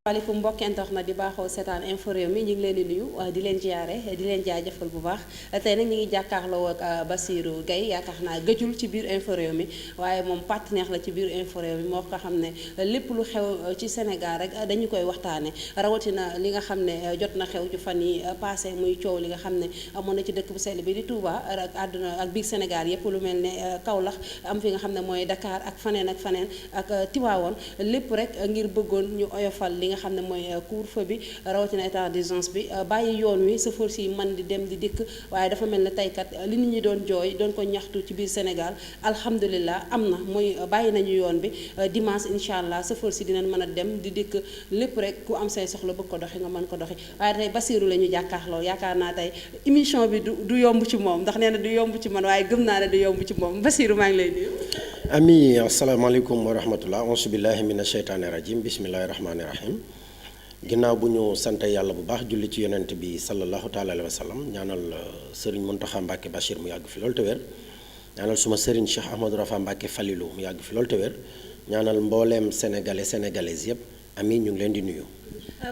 waaleykum mbokki internet di baaxoo seetaan info réew mi ñu ngi leen di nuyu di leen ziare di leen jaajëfal bu baax tey nag ñu ngi jàkkaarloo ak Bassirou Gueye yaakaar naa gëjul ci biir info réew mi waaye moom partenaire la ci biir info réew mi moo ko xam ne lépp lu xew ci Sénégal rek dañu koy waxtaane rawatina li nga xam ne jot na xew ci fan yi passé muy coow li nga xam ne amoon na ci dëkk bu sell bi di Touba ak àdduna ak biir Sénégal yépp lu mel ne Kaolack am fi nga xam ne mooy Dakar ak faneen ak Tivaouane lépp rek ngir bëggoon ñu oyofal li nga xam ne mooy couvre-feu bi rawatina état d'urgence bi bàyyi yoon wi chauffeur si man di dem di dikk waaye dafa mel ne teykat li nit ñi doon jooy doon ko ñaxtu ci biir Sénégal alhamdulilah am na mooy bàyyi nañu yoon bi dimanche incha allah chauffeur si dinañ mën a dem di dikk lépp rek ku am say soxla bëgg ko doxi nga mën ko doxi waaye tey Bassirou la ñu jàkkaarloo yaakaar naa tey émission bi du yomb ci moom ndax nee na du yomb ci man waaye gëm naa ne du yomb ci moom Bassirou maa ngi lay nuyu. ami asalaamaaleykum wa rahmatullah auzu billahi mina sheytaani rajim bismillahi rahmaani rahim ginnaaw bu ñu sant yàlla bu baax julli ci yonent bi sallallahu taala alayhi wa sallam ñaanal sëriñ Muntaxa Mbàkke Bachir mu yàgg fi loolu te wér ñaanal suma sëriñ Cheikh Ahmadou Rafa Mbàkke Falilou mu yàgg fi loolu te wér ñaanal mbooleem sénégalaises yépp ami ñu ngi leen di nuyu.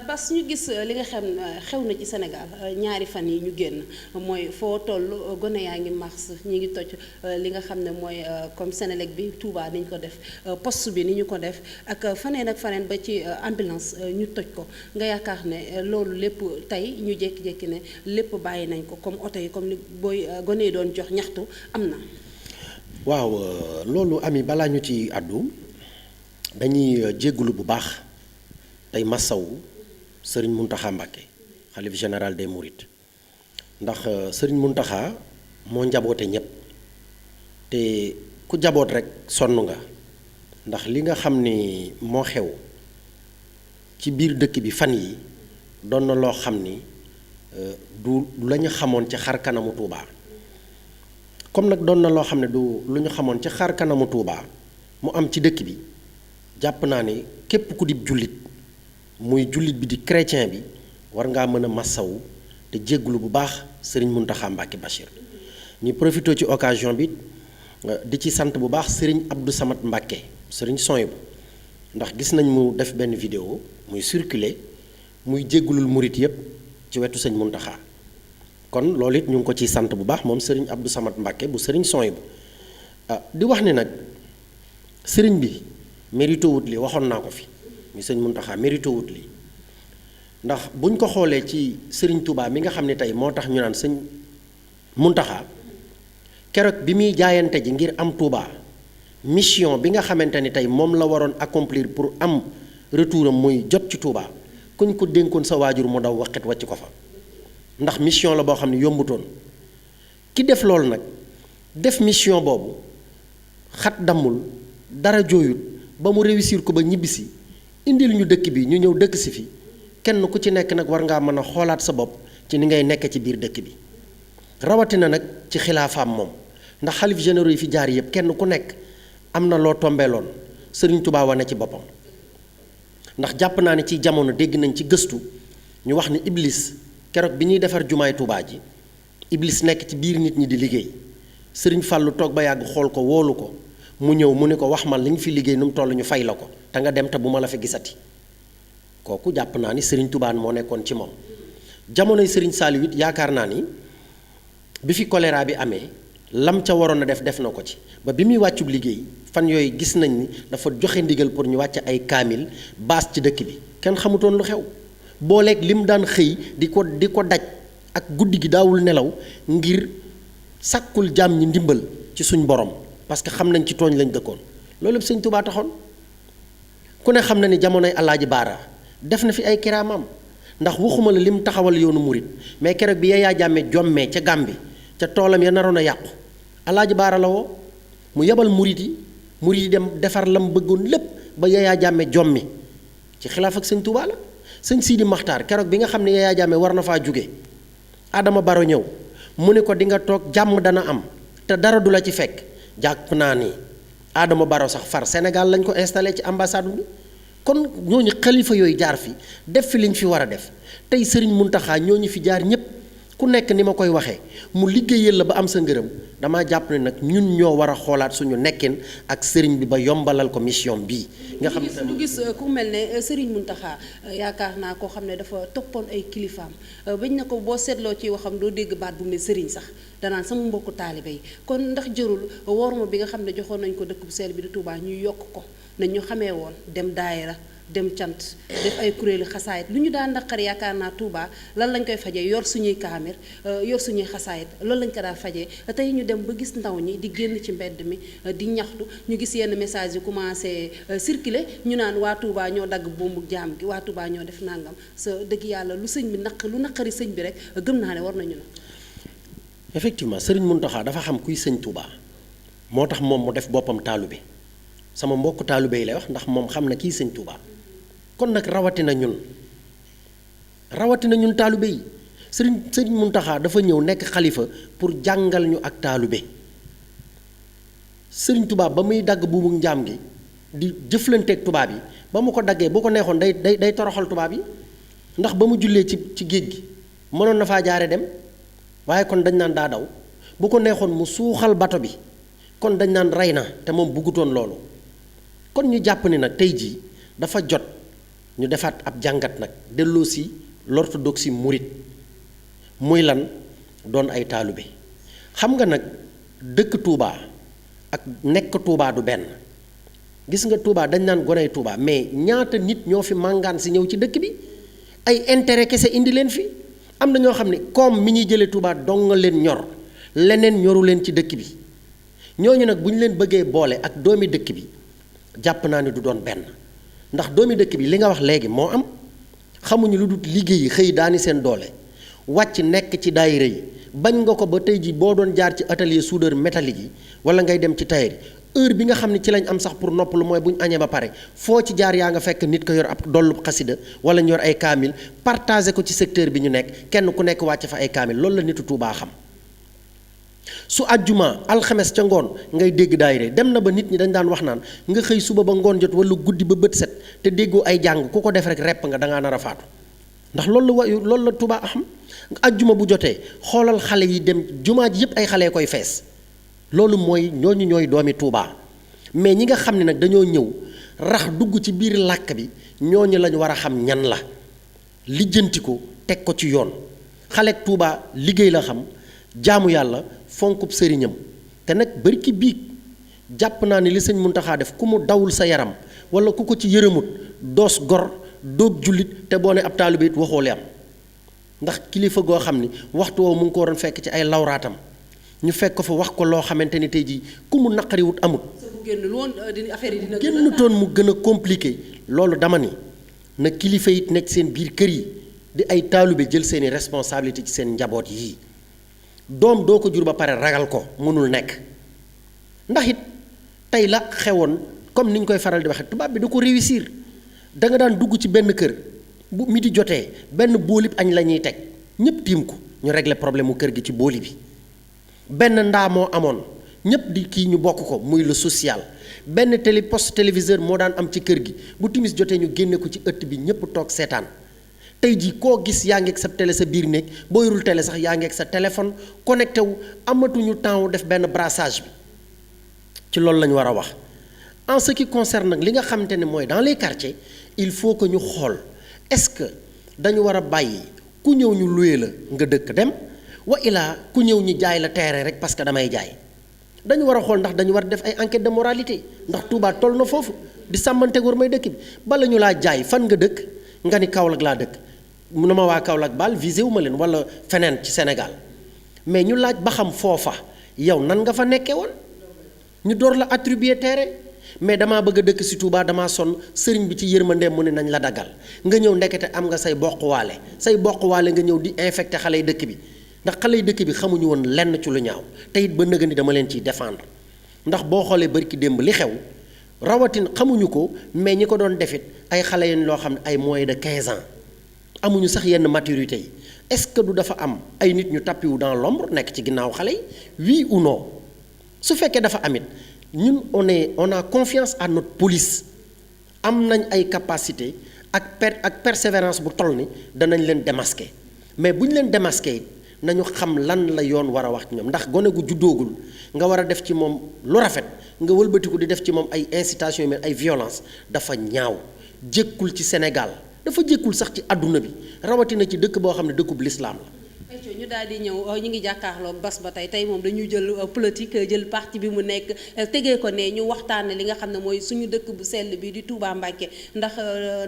Bas ñu gis li nga xam xew na ci Sénégal ñaari fan yi ñu génn mooy foo toll gone yaa ngi mars ñi ngi toj li nga xam ne mooy comme Sénélec bi Touba ni ñu ko def poste bi ni ñu ko def ak faneen ba ci ambulance ñu toj ko nga yaakaar ne loolu lépp tey ñu jékki-jékki ne lépp bàyyi nañ ko comme oto yi comme li booy gone yi doon jox ñaxtu am na. waaw loolu ami balaa ñu ci àddu dañuy jéggulu bu baax tey massawu sëriñ Muntaxa Mbàkke xalif général des Mourides ndax sëriñ Muntaxa moo njaboote ñépp te ku jaboot rek sonn nga ndax li nga xam ni moo xew ci biir dëkk bi fan yi doon na loo xam ni du la ñu xamoon ci xar kanamu Tuubaa comme nag doon na loo xam ne du lu ñu xamoon ci xar kanamu Tuubaa mu am ci dëkk bi jàpp naa ni képp ku di jullit muy jullit bi di chrétien bi war ngaa mën a massawu te jégglu bu baax sëriñ Muntaxa Mbàkke Bachir ñu profité ci occasion bi di ci sant bu baax sëriñ Abdou Samad Mbàkke sëriñ Soyibu ndax gis nañ mu def benn vidéo muy circuler muy jégglul murit yépp ci wetu sëñ Muntaxa kon loolu it ñu ngi ko ciy sant bu baax moom sëriñ Abdou Samad Mbàkke bu sëriñ Soyibu di wax ni nag sëriñ bi mérito wut li waxoon naa ko fi mi sëñ Muntaxa mérito wut li ndax buñ ko xoolee ci sëriñ Touba mi nga xam ne tey moo tax ñu naan sëñ Muntaxa keroog bi muy jaayante ji ngir am Touba mission bi nga xamante ni tey moom la waroon accomplir pour am retouram muy jot ci Touba kuñ ko dénkoon sa waajur mu daw waxet wàcc ko fa ndax mission la boo xam ne yombutoon ki def loolu nag def mission boobu xat dammul dara jooyut ba mu réussir ko ba ñibbisi indil ñu dëkk bi ñu ñëw dëkk si fi kenn ku ci nekk nag war ngaa mën a xoolaat sa bopp ci ni ngay nekk ci biir dëkk bi rawatina nag ci xilaafaam moom ndax xalif généraux yi fi jaar yëpp kenn ku nekk am na loo tombeeloon sëriñ Touba wane ci boppam ndax jàpp naa ne ci jamono dégg nañ ci gëstu ñu wax ni Iblis keroog bi ñuy defar jumaay Touba ji Iblis nekk ci biir nit ñi di liggéey sëriñ Fàllu toog ba yàgg xool ko woolu ko mu ñëw mu ne ko wax man li ñu fi liggéey nu mu toll ñu fay la ko te nga dem te bu ma la fi gisati kooku jàpp naa ni sëriñ Touba moo nekkoon ci moom jamonoy sëriñ Saliou it yaakaar naa ni bi fi choléra bi amee lam ca waroon a def na ko ci ba bi muy wàccub liggéey fan yooyu gis nañ ni dafa joxe ndigal pour ñu wàcc ay kaamil baas ci dëkk bi kenn xamutoon lu xew booleeg lim daan xëy di ko daj ak guddi gi daawul nelaw ngir sàkkul jaam ñi ndimbal ci suñ borom parce que xam nañ ci tooñ lañ dëkkoon loolu yëpp sëñ Touba taxoon ku ne xam na ni jamonoy Alaaji Baara def na fi ay kiraamam ndax waxuma la lim taxawal yoonu murit mais keroog bi Yaya Jammeh jommee ca Gàmbi ca toolam ya naroon a yàqu Alaaji Baara la woo mu yebal murit yi dem defar lam bëggoon lépp ba Yaya Jammeh jommi ci xilaaf ak sëñ Touba la sëñ Sidi Maxtaar keroog bi nga xam ne Yaya Jammeh war na faa jóge Adama Baro ñëw mu ne ko di nga toog jàmm dana am te dara du la ci fekk jàpp naa ni Adama Baro sax far Sénégal lañ ko installé ci ambassade bi kon ñooñu xalifa yooyu jaar fi def fi liñ fi war a def tey sëriñ Muntaxa ñooñu fi jaar ñépp ku nekk ni ma koy waxee mu liggéeyal la ba am sa ngërëm damaa jàpp ne nag ñun ñoo war a xoolaat suñu nekkin ak sëriñ bi ba yombalal ko mission bii. nga xam ne ñu gis ku mel ne Serigne Mountakha yaakaar naa koo xam ne dafa toppoon ay kilifaam bañ na ko boo seetloo ci waxam doo dégg baat bu mu ne Serigne sax danaan sama mbokku taalibe yi kon ndax jërul worma bi nga xam ne joxoon nañ ko dëkk bu sell bi di Touba ñuy yokk ko nañ ñu xamee woon dem daayira dem cant def ay kuréelu xasaayit lu ñu daan naqar yaakaar naa Touba lan lañ koy fajee yor suñuy kaamir yor suñuy xasaayit loolu lañ ko daan fajee tey ñu dem ba gis ndaw ñi di génn ci mbedd mi di ñaxtu ñu gis yenn message yu commencé circuler ñu naan waa Touba ñoo dagg buumu jaam gi waa Touba ñoo def nangam sa dëgg yàlla lu sëñ bi lu naqari sëñ bi rek gëm naa ne war nañu na. effectivement Serigne Mountakha dafa xam kuy sëñ Touba moo tax moom mu def boppam taalube sama mbokk taalube yi lay wax ndax moom xam na kii sëñ Touba. kon nag rawatina ñun taalube yi sëriñ Mountakha dafa ñëw nekk xalifa pour jàngal ñu ak taalube sëriñ tubaab ba muy dagg buumu njaam gi di jëflanteeg tubaab yi ba mu ko daggee bu ko neexoon day toroxal tubaab yi ndax ba mu jullee ci géej gi mënoon na faa jaare dem waaye kon dañ naan daa daw bu ko neexoon mu suuxal bato bi kon dañ naan rey na te moom buggutoon loolu kon ñu jàpp ni nag tey jii dafa jot ñu defaat ab jàngat nag delloo si l'orthodoxie mouride muy lan doon ay taalube xam nga nag dëkk Touba ak nekk Touba du benn gis nga Touba dañ naan goney Touba mais ñaata nit ñoo fi màngaan si ñëw ci dëkk bi ay intérêt kese indi leen fi am na ñoo xam ne comme mi ñuy jëlee Touba dong nga leen ñor leneen ñoru leen ci dëkk bi ñooñu nag bu ñu leen bëggee boole ak doomi dëkk bi jàpp naa ne du doon benn ndax doomi dëkk bi li nga wax léegi moo am xamuñu lu dul liggéeyi xëy daani seen doole wàcc nekk ci daayira yi bañ nga ko ba tey ji boo doon jaar ci atelier soudeur métallique yi wala ngay dem ci tailleur heure bi nga xam ne ci lañ am sax pour noppalu mooy bu ñu añee ba pare foo ci jaar yaa nga fekk nit ko yor ab dollu xasida wala ñu yor ay kaamil partagé ko ci secteur bi ñu nekk kenn ku nekk wàcc fa ay kaamil loolu la nitu Tuubaa xam su àjjuma alxames ca ngoon ngay dégg daayira dem na ba nit ñi dañ daan wax naan nga xëy suba ba ngoon jot wala guddi ba bët set te déggoo ay jàng ku ko def rek repp nga dangaa nar a faatu ndax loolu la Tuubaa xam àjjuma bu jotee xoolal xale yi dem jumaa ji yépp ay xale koy fees loolu mooy ñooñu ñooy doomi Tuubaa mais ñi nga xam ne nag dañoo ñëw rax dugg ci biir làkk bi ñooñu lañ war a xam ñan la lijjanti ko teg ko ci yoon xale Tuubaa liggéey la xam jaamu yàlla fonkub sëriñam te nag bari ki biig jàpp naa ne li sëñ Muntaxa def ku mu dawul sa yaram wala ku ko ci yërëmut doos gor doob jullit te boo ne ab taalibe it waxoo li am ndax kilifa goo xam ni waxtu woowu mu ngi ko waroon fekk ci ay lawraatam ñu fekk ko fa wax ko loo xamante ni tey jii ku mu naqariwut amut génn toon mu gën a compliqué loolu dama ni na kilifa it nekk seen biir kër yi di ay taalibe jël seeni responsabilité ci seen njaboot yii doom doo ko jur ba pare ragal ko mënul nekk ndax it tey la xewoon comme ni ñu koy faral di waxe tubaab bi da ko réussir da nga daan dugg ci benn kër bu midi jotee benn boolib añ la ñuy teg ñëpp tiim ko ñu régler problème mu kër gi ci booli bi benn ndaa moo amoon ñëpp di kii ñu bokk ko muy le social benn poste téléviseur moo daan am ci kër gi bu timis jotee ñu génne ko ci ëtt bi ñëpp toog seetaan tey jii koo gis yaa ngi ak sa télé sa biir néeg boo yorul télé sax yaa ngi ak sa téléphone connecté wu amatuñu temps wu def benn brassage bi ci loolu la ñu war a wax en ce qui concerne nag li nga xamante ne mooy dans les quartiers il faut que ñu xool est-ce que dañu war a bàyyi ku ñëw ñu loué la nga dëkk dem wa ilaa ku ñëw ñu jaay la terrain rek parce que damay jaay dañu war a xool ndax dañu war def ay enquête de moralité ndax Touba toll na foofu di sàmmanteeg war may dëkk bi bala ñu laa jaay fan nga dëkk nga ni Kaolack laa dëkk mu ne ma waa Kaolack baal visé wu ma leen wala feneen ci Sénégal mais ñu laaj ba xam foofa yow nan nga fa nekkee woon ñu door la attribuer terrain mais damaa bëgg a dëkk si Touba damaa sonn sëriñ bi ci yërmandeem mu ne nañ la daggal nga ñëw ndekete am nga say bokkuwaale nga ñëw di infecté xale yi dëkk bi ndax xale yi dëkk bi xamuñu woon lenn ci lu ñaaw te it ba nëga ni dama leen ciy défendre ndax boo xoolee barki démb li xew rawatin xamuñu ko mais ñi ko doon defit ay xale yeen loo xam ne ay moins de 15 ans amuñu sax yenn maturité yi est-ce que du dafa am ay nit ñu tappiwu dans l'ombre nekk ci ginnaaw xale yi oui ou non su fekkee dafa amit ñun on a confiance à notre police am nañ ay capacité ak persévérance bu toll ni danañ leen démasquer mais bu ñu leen démasquer nañu xam lan la yoon war a wax ci ñoom ndax gone gu juddoogul nga war a def ci moom lu rafet nga wëlbatiku di def ci moom ay incitation mais ay violence dafa ñaaw jékkul ci Sénégal dafa jékkul sax ci àdduna bi rawatina ci dëkk boo xam ne dëkkub lislaam la. ñu daal di ñëw ñu ngi jàkkaarloog bas ba tey moom dañuy jël politique jël parti bi mu nekk tegee ko ne ñu waxtaane li nga xam ne mooy suñu dëkk bu sell bi di Touba Mbacké ndax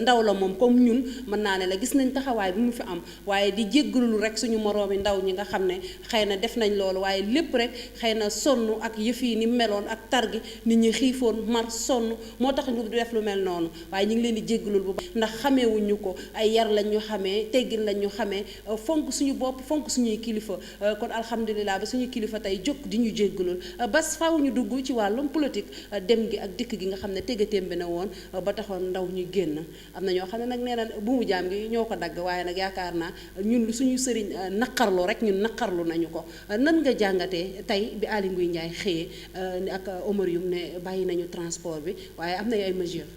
ndaw la moom comme ñun mën naa ne la gis nañ taxawaay bi mu fi am waaye di jéggalul rek suñu moroomi ndaw ñi nga xam ne xëy na def nañ loolu waaye lépp rek xëy na sonn ak yëf yi ni meloon ak tar gi nit ñi xiifoon mar sonn moo tax ñu def lu mel noonu waaye ñu ngi leen di jéggalul bu baax ndax xameewuñu ko ay yar lañ ñu xamee teggin lañ ñu xamee fonk suñu bopp fonk suñuy kilifa kon alhamdulilah ba suñu kilifa tey jóg di ñu jéggalul bas faaw ñu dugg ci wàllum politique dem gi ak dikk gi nga xam ne tëggatéem bi na woon ba taxoon ndaw ñu génn am na ñoo xam ne nag nee na bu mu jaam gi ñoo ko dagg waaye nag yaakaar naa ñun suñu sëriñ naqarlu rek ñun naqarlu nañu ko nan nga jàngatee tey bi Aly Ngouille Ndiaye xëyee ak Omar Youm ne bàyyi nañu transport bi waaye am na ay mesures.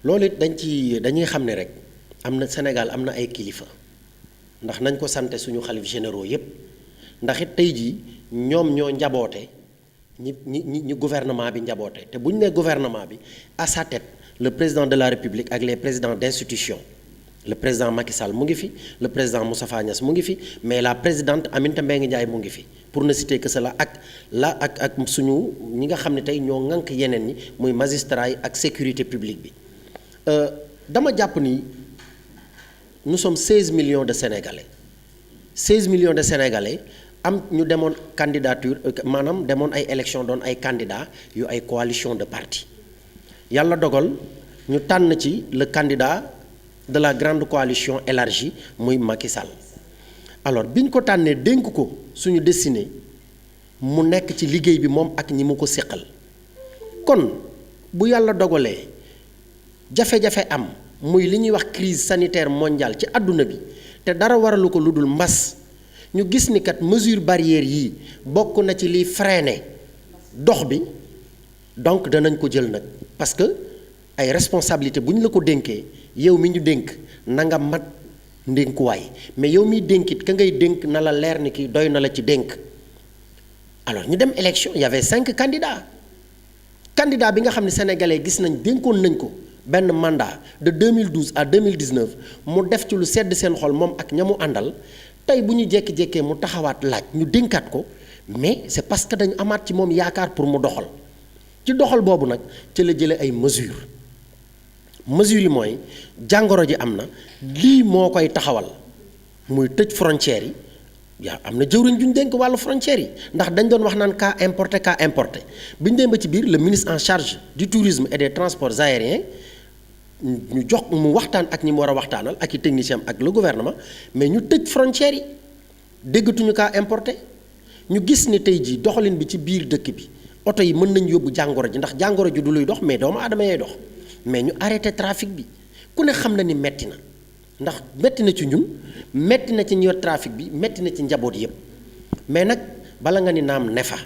loolu it dañuy xam ne rek am na Sénégal am na ay kilifa ndax nañ ko sante suñu xalif généraux yépp ndax it tey jii ñoom ñoo njaboote ñi gouvernement bi njaboote te bu ñu nee gouvernement bi à sa tête le président de la République ak les présidents d'institution le président Macky Sall mu ngi fi le président Moustapha Niasse mu ngi fi mais la présidente Aminata Mbengue Ndiaye mu ngi fi pour ne citer que cela ak suñu ñi nga xam ne tey ñoo ŋànk yeneen ñi muy magistrat yi ak sécurité publique bi dama jàpp ni nous sommes 16 millions de Sénégalais 16 millions de Sénégalais am ñu demoon candidature maanaam demoon ay élection doon ay candidats yu ay coalition de partis yàlla dogal ñu tànn ci le candidat de la grande coalition élargie muy Macky Sall alors bi ñu ko tànnee dénk ko suñu destinée mu nekk ci liggéey bi moom ak ñi mu ko séqal kon bu yàlla dogalee jafe-jafe am muy li ñuy wax crise sanitaire mondiale ci àdduna bi te dara waralu ko lu dul mbas ñu gis ni kat mesure barrière yii bokk na ci liy freiner dox bi donc danañ ko jël nag parce que ay responsabilité bu ñu la ko dénkee yow mi ñu dénk na nga mat ndénkuwaay mais yow miy dénkit ka ngay dénk na la leer ni ki doy na la ci dénk alors ñu dem élection il y avait 5 candidats candidat bi nga xam ne sénégalais gis nañ dénkoon nañ ko benn mandat de 2012 à 2019 mu def ci lu sedd seen xol moom ak ña mu àndal tey bu ñu jékki-jékkee mu taxawaat laaj ñu dénkaat ko mais c'est parce que dañu amaat ci moom yaakaar pour mu doxal ci doxal boobu nag ci la jëlee ay mesures yi mooy jàngoro ji am na lii moo koy taxawal muy tëj frontières yi yaa am na jëwriñ ju ñu dénk wàllu frontières yi ndax dañ doon wax naan cas importé bi ñu dem ba ci biir le ministre en charge du tourisme et des transports aériens ñu jox mu waxtaan ak ñi mu war a waxtaanal ak i technicien ak le gouvernement mais ñu tëj frontières yi déggatuñu cas importé ñu gis ni tey jii doxalin bi ci biir dëkk bi oto yi mën nañu yóbbu jàngoro ji ndax jàngoro ji du luy dox mais doomu aadama yee dox mais ñu arrêté trafic bi ku ne xam na ni metti na ndax metti na ci ñun metti na ci ñi yor trafic bi metti na ci njaboot yépp mais nag bala nga ni naam ne fa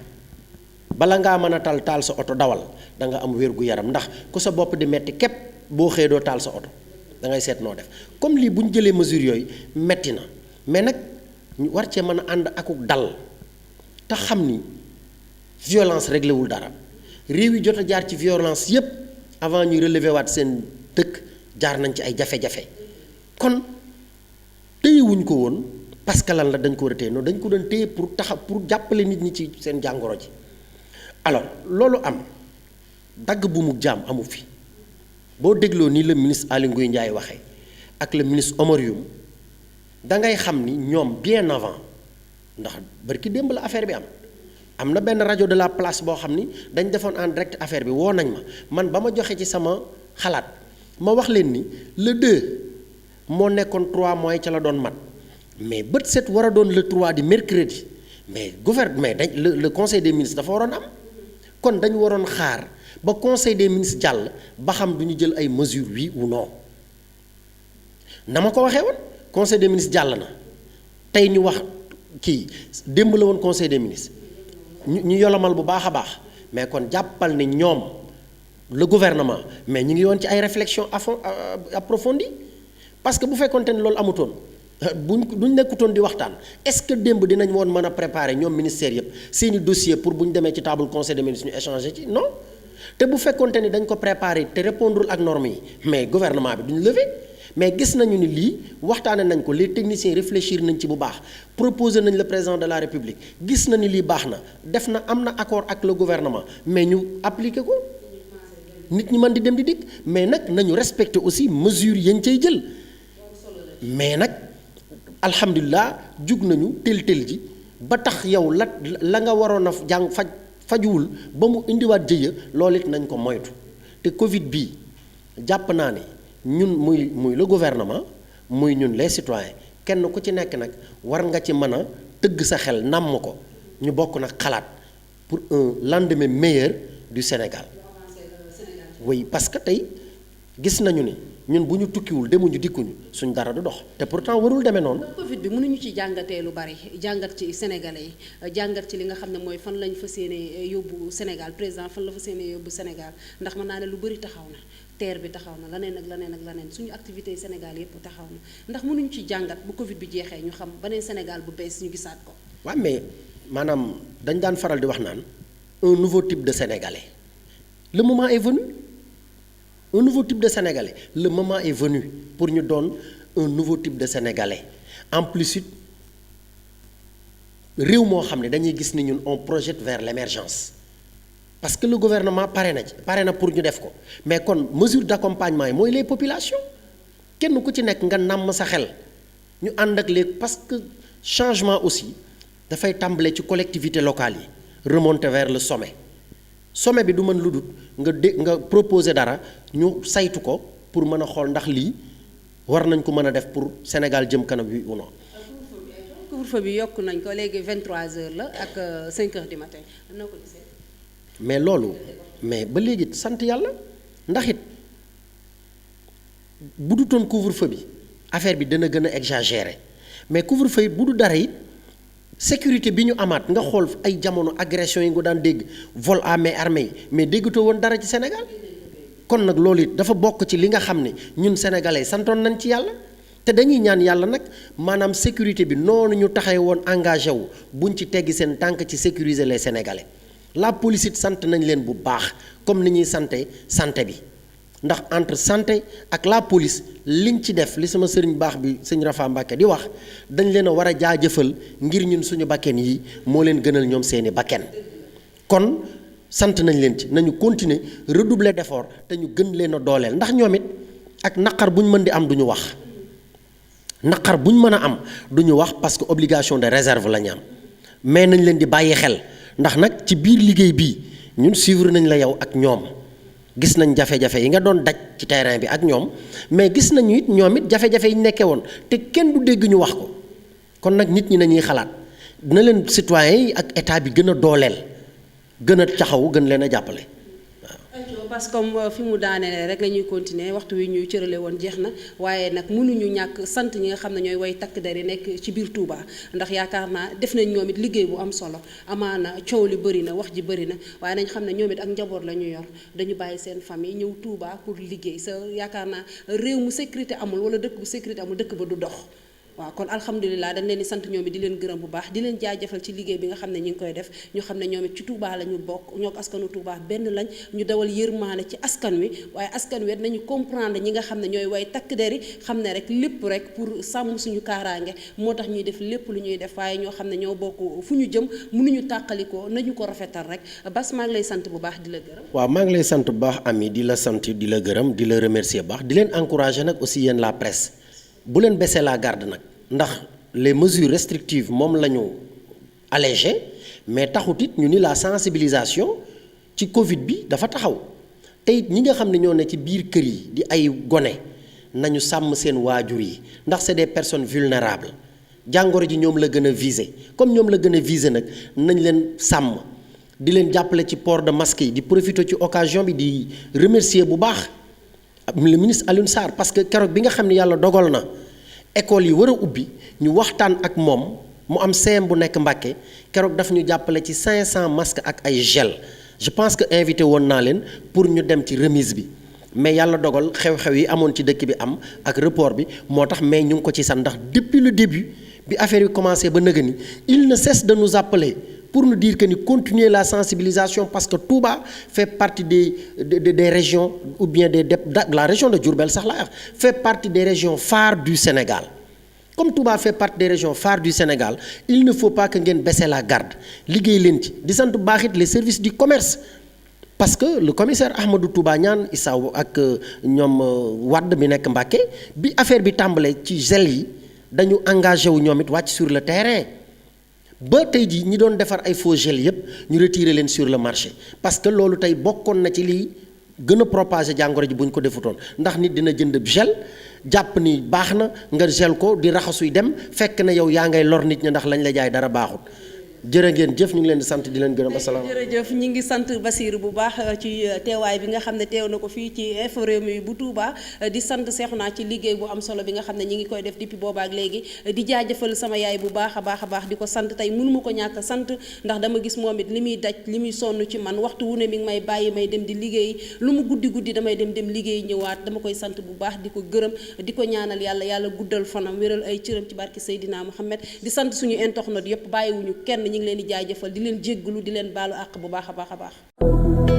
bala ngaa mën a taal sa oto dawal da nga am wér gu yaram ndax ku sa bopp di metti képp boo xëyee doo taal sa oto da ngay seet noo def comme lii bu ñu jëlee mesures yooyu metti na mais nag ñu war cee mën a ànd akuk dal te xam ni violence réglé wul dara réew yi jot a jaar ci violence yépp avant ñuy relever waat seen dëkk jaar nañ ci ay jafe-jafe kon téyewuñ ko woon parce que lan la dañ ko war a téye noonu dañ ko doon téye pour pour jàppale nit ñi ci seen jàngoro ji alors loolu am dagg bu mu jaam amu fi boo dégloo ni le ministre Aly Ngouille Ndiaye waxee ak le ministre Omar Youm da ngay xam ni ñoom bien avant ndax barki démb la affaire bi am na benn rajo de la place boo xam ni dañ defoon en direct affaire bi woo nañ ma man ba ma joxe ci sama xalaat ma wax leen ni le 2 moo nekkoon 3 mois ca la doon mat mais bët set war a doon le 3 di mercredi mais gouvernement dañ le conseil des ministres dafa waroon am kon dañu waroon xaar ba conseil des ministres jàll ba xam du ñu jël ay mesures oui ou non na ma ko waxee woon conseil des ministres jàll na tey ñu wax kii démb la woon conseil des ministres ñu yolomal bu baax a baax mais kon jàppal ni ñoom le gouvernement mais ñu ngi woon ci ay réflexions approfondies parce que bu fekkoonte ni loolu amutoon duñ nekkutoon di waxtaan est-ce que démb dinañ woon mën a préparer ñoom ministère yëpp seeni dossier pour bu ñu demee ci table conseil des ministres ñu échanger ci non te bu fekkonte ni dañ ko préparer te répondre ak normes yi mais gouvernement bi duñ lever mais gis nañu ni lii waxtaane nañ ko les techniciens réfléchir nañ ci bu baax proposer nañ le président de la république gis na ni lii baax na def na am na accord ak le gouvernement mais ñu appliquer ko nit ñi mën di dem di dikk mais nag nañu respecter aussi mesures yañ cay jël mais nag alhamdulilah jug nañu tel ji ba tax yow la nga waroon a fajuwul ba mu indiwaat jëya loolu it nañ ko moytu te Covid bii jàpp naa ne ñun muy le gouvernement muy ñun les citoyens kenn ku ci nekk nag war nga ci mën a tëgg sa xel nàmm ko ñu bokk nag xalaat pour un lendemain meilleur du Sénégal oui parce que tey gis nañu ni ñun bu ñu tukkiwul demuñu dikkuñu suñ dara du dox te pourtant warul demee noonu. Covid bi mënuñu ci jàngatee lu bari jàngat ci sénégalais yi jàngat ci li nga xam ne mooy fan lañ fas yéene yóbbu Sénégal président fan la fas yéene yóbbu Sénégal ndax mën naa ne lu bari taxaw na terre bi taxaw na laneen ak laneen suñu activité yi Sénégal yépp taxaw na ndax mënuñu ci jàngat bu Covid bi jeexee ñu xam beneen Sénégal bu bees ñu gisaat ko. waaw mais maanaam dañ daan faral di wax naan un nouveau type de Sénégalais le moment est venu. Un nouveau type de Sénégalais le moment est venu pour ñu doon un nouveau type de Sénégalais en plus it réew moo xam ne dañuy gis ni ñun on projette vers l'émergence parce que le gouvernement pare na pour ñu def ko mais kon mesure d'accompagnement yi mooy les populations kenn ku ci nekk nga nàmm sa xel ñu ànd ak léegi parce que changement aussi dafay tàmbale ci collectivités locales yi remonter vers le sommet bi du mën lu dul nga proposer dara ñu saytu ko pour mën a xool ndax lii war nañ ko mën a def pour Sénégal jëm kanam bi ou non. couvre-feu bi yokk nañ ko léegi 23h la ak 5h du matin noo ko gisee. mais loolu mais ba léegi sant yàlla ndax it bu dutoon couvre-feu bi affaire bi dana gën a exagéré mais couvre-feu yi bu du dara it. sécurité bi ñu amaat nga xool ay jamono agression yi nga daan dégg vol à main armée yi mais déggatoo woon dara ci Sénégal kon nag loolu it dafa bokk ci li nga xam ne ñun sénégalais santoon nañ ci yàlla te dañuy ñaan yàlla nag maanaam sécurité bi noonu ñu taxee woon engagé wu buñ ci teggi seen tànk ci sécuriser les sénégalais la police it sant nañ leen bu baax comme ni ñuy santé bi ndax entre santé ak la police liñ ci def li sama sëriñ baax bi sëñ Rafa Mbacke di wax dañ leen a war a jaajëfal ngir ñun suñu bakken yi moo leen gënal ñoom seeni bakken kon sant nañ leen ci nañu continuer redoubler d'effort te ñu gën leen a dooleel ndax ñoom it ak naqar bu ñu mën di am du ñu wax naqar bu ñu mën a am du ñu wax parce que obligation de réserve la ñu am mais nañ leen di bàyyi xel ndax nag ci biir liggéey bii ñun suivre nañ la yow ak ñoom. gis nañ jafe-jafe yi nga doon daj ci terrain bi ak ñoom mais gis nañu it ñoom it jafe-jafe yi nekkee woon te kenn du dégg ñu wax ko kon nag nit ñi nañuy xalaat dina leen citoyens yi ak état bi gën a dooleel gën a taxaw gën leen a jàppale waaw. parce que comme fi mu daanelee rek la ñuy continuer waxtu wi ñuy cërale woon jeex na waaye nag mënuñu ñàkk sant ñi nga xam ne ñooy way takk der yi nekk ci biir Touba ndax yaakaar naa def nañ ñoom it liggéey bu am solo amaana coow li bëri na wax ji bëri na waaye nañ xam ne ñoom it ak njaboot la ñu yor dañu bàyyi seen famille ñëw Touba pour liggéey sa yaakaar naa réew mu sécurité amul wala dëkk bu sécurité amul dëkk ba du dox. waaw kon alhamdulilah dañ leen di sant ñoom it di leen gërëm bu baax di leen jaajëfal ci liggéey bi nga xam ne ñu ngi koy def ñu xam ne ñoom it ci Touba la ñu bokk ñoo ko askanu Touba benn lañ ñu dawal yërmaane ci askan wi waaye askan wi nañu comprendre ñi nga xam ne ñooy way takk der yi xam ne rek lépp rek pour sàmm suñu kaaraange moo tax ñuy def lépp lu ñuy def waaye ñoo xam ne ñoo bokk fu ñu jëm mënuñu tàqalikoo nañu ko rafetal rek Bass maa ngi lay sant bu baax di la gërëm. waaw maa ngi lay sant bu baax Ami di la sant di la gërëm di la remercier bu baax di leen encourager nag aussi yéen la presse bu leen baisser la garde nag ndax les mesures restrictives moom la ñu allégé mais taxut it ñu ni la sensibilisation ci Covid bi dafa taxaw te it ñi nga xam ne ñoo ne ci biir kër yi di ay gone nañu sàmm seen waajur yi ndax c'est des personnes vulnérables jàngoro ji ñoom la gën a viser comme ñoom la gën a viser nag nañ leen sàmm di leen jàppale ci port de masque yi di profiter ci occasion bi di remercier bu baax le ministre Alioune Sarr parce que keroog bi nga xam ne yàlla dogal na. école yi war a ubbi ñu waxtaan ak moom mu am CM bu nekk Mbàkke keroog daf ñu jàppale ci 500 masques ak ay gel je pense que invité woon naa leen pour ñu dem ci remise bi mais yàlla dogal xew-xew yi amoon ci dëkk bi am ak report bi moo tax mais ñu ngi ko ci sant ndax depuis le début bi affaire yi commencé ba nëga ni il ne cesse de nous appeler pour nous dire que ni continuer la sensibilisation parce que Touba fait partie des régions ou bien de la région de Diourbel sax laa wax fait partie des régions phares du Sénégal. Comme Touba fait partie des régions phares du Sénégal, il ne faut pas que ngeen baisser la garde liggéey leen ci di sant baaxit les services du commerce parce que le commissaire Ahmadou Touba Niane Issaw ak ñoom Wade bi nekk Mbacké bi affaire bi tàmbalee ci gel yi dañu engagé wu ñoom it wàcc sur le terrain ba tey jii ñi doon defar ay faux gel yépp ñu retirer leen sur le marché parce que loolu tey bokkoon na ci lii gën a propager jàngoro ji bu ñu ko defutoon ndax nit dina jënd gel jàpp ni baax na nga gel ko di raxasuy dem fekk na yow yaa ngay lor nit ñi ndax lañ la jaay dara baaxut jërë ngeen jëf ñu ngi leen di sant di leen gërëm asalaam. jërëjëf ñu ngi sant Bassirou bu baax ci teewaay bi nga xam ne teew na ko fii ci Infos Rewmi bu Touba di sant Cheikhouna ci liggéey bu am solo bi nga xam ne ñi ngi koy def depuis boobaak léegi di jaajëfal sama yaay bu baax a baax di ko sant tey mënuma ko ñàkk sant ndax dama gis moom it li muy daj li muy sonn ci man waxtu wu ne mi ngi may bàyyi may dem di liggéey lu mu guddi damay dem liggéey ñëwaat dama koy sant bu baax di ko gërëm di ko ñaanal yàlla guddal fanam wéral ay cëram ci barki Seydina Mohamed di sant suñu internautes yëpp bàyyiwuñu kenn ñi ngi leen di jaajëfal di leen jéggalu di leen baalu àq bu baax a baax